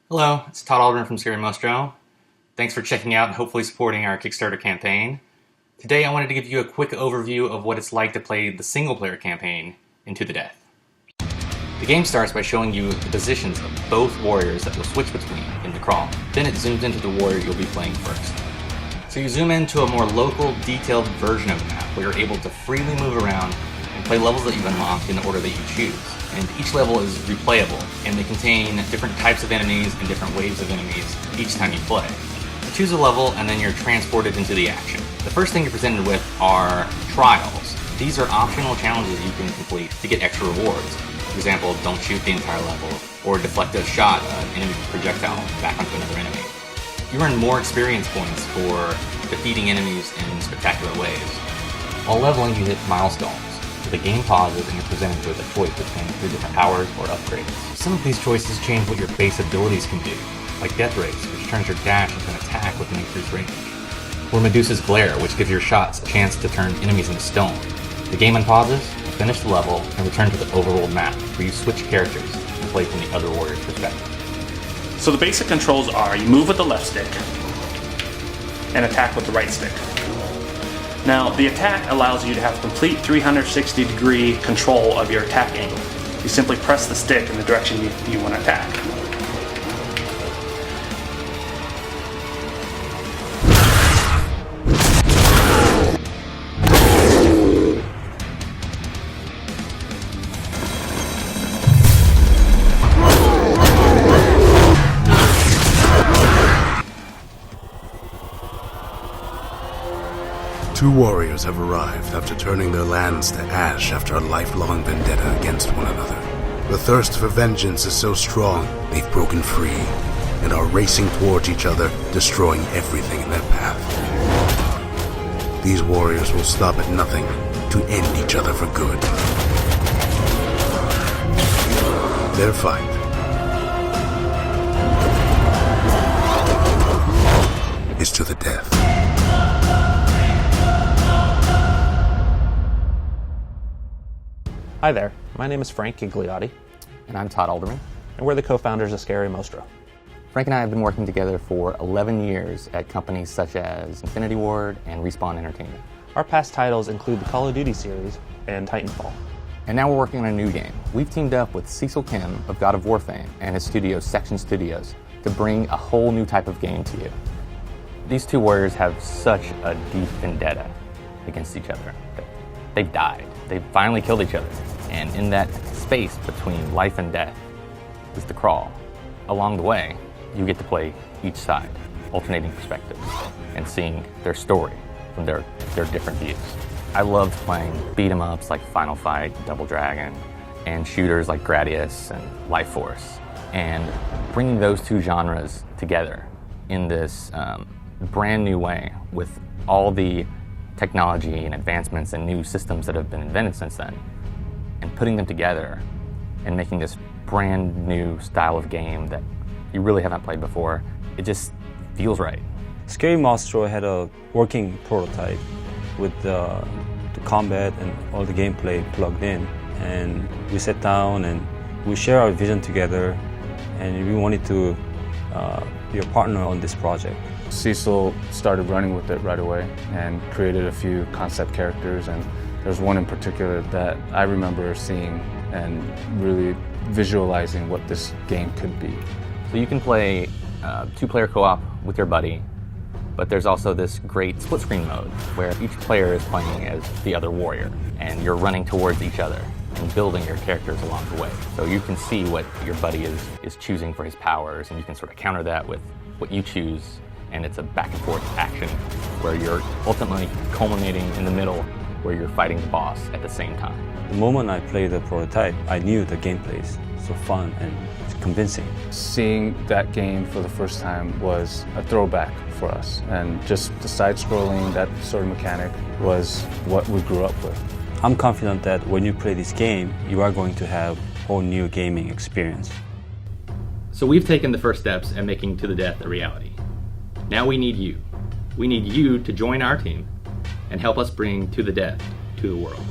Hello, it's Todd Alderman from Scary Mostro. Thanks for checking out and hopefully supporting our Kickstarter campaign. Today I wanted to give you a quick overview of what it's like to play the single-player campaign Into the Death. The game starts by showing you the positions of both warriors that you'll switch between in the crawl. Then it zooms into the warrior you'll be playing first. So you zoom into a more local, detailed version of the map where you're able to freely move around and play levels that you've unlocked in the order that you choose. And each level is replayable, and they contain different types of enemies and different waves of enemies each time you play. You choose a level, and then you're transported into the action. The first thing you're presented with are trials. These are optional challenges you can complete to get extra rewards. For example, don't shoot the entire level, or deflect a shot an enemy projectile back onto another enemy. You earn more experience points for defeating enemies in spectacular ways. While leveling, you hit milestones. The game pauses and you're presented with a choice between 3 different powers or upgrades. Some of these choices change what your base abilities can do, like Death Race, which turns your dash into an attack with an increased range, or Medusa's Glare, which gives your shots a chance to turn enemies into stone. The game unpauses, finish the level, and return to the overworld map, where you switch characters and play from the other warrior's perspective. So the basic controls are you move with the left stick and attack with the right stick. Now, the attack allows you to have complete 360-degree control of your attack angle. You simply press the stick in the direction you want to attack. Two warriors have arrived after turning their lands to ash after a lifelong vendetta against one another. The thirst for vengeance is so strong, they've broken free and are racing towards each other, destroying everything in their path. These warriors will stop at nothing to end each other for good. Their fight is to the death. Hi there, my name is Frank Gigliotti. And I'm Todd Alderman. And we're the co-founders of Scary Mostro. Frank and I have been working together for 11 years at companies such as Infinity Ward and Respawn Entertainment. Our past titles include the Call of Duty series and Titanfall. And now we're working on a new game. We've teamed up with Cecil Kim of God of War fame and his studio, Section Studios, to bring a whole new type of game to you. These two warriors have such a deep vendetta against each other. They've died. They've finally killed each other. And in that space between life and death is the crawl. Along the way, you get to play each side, alternating perspectives, and seeing their story from their different views. I loved playing beat-em-ups like Final Fight, Double Dragon, and shooters like Gradius and Life Force, and bringing those two genres together in this brand new way with all the technology and advancements and new systems that have been invented since then, and putting them together and making this brand new style of game that you really haven't played before, it just feels right. Scary Mostro had a working prototype with the combat and all the gameplay plugged in, and we sat down and we shared our vision together, and we wanted to be a partner on this project. Cecil started running with it right away and created a few concept characters, and there's one in particular that I remember seeing and really visualizing what this game could be. So you can play 2-player co-op with your buddy, but there's also this great split-screen mode where each player is playing as the other warrior, and you're running towards each other and building your characters along the way. So you can see what your buddy is choosing for his powers, and you can sort of counter that with what you choose, and it's a back-and-forth action where you're ultimately culminating in the middle where you're fighting the boss at the same time. The moment I played the prototype, I knew the gameplay is so fun and convincing. Seeing that game for the first time was a throwback for us, and just the side-scrolling, that sort of mechanic was what we grew up with. I'm confident that when you play this game, you are going to have a whole new gaming experience. So we've taken the first steps in making To the Death a reality. Now we need you. We need you to join our team and help us bring To the Death to the world.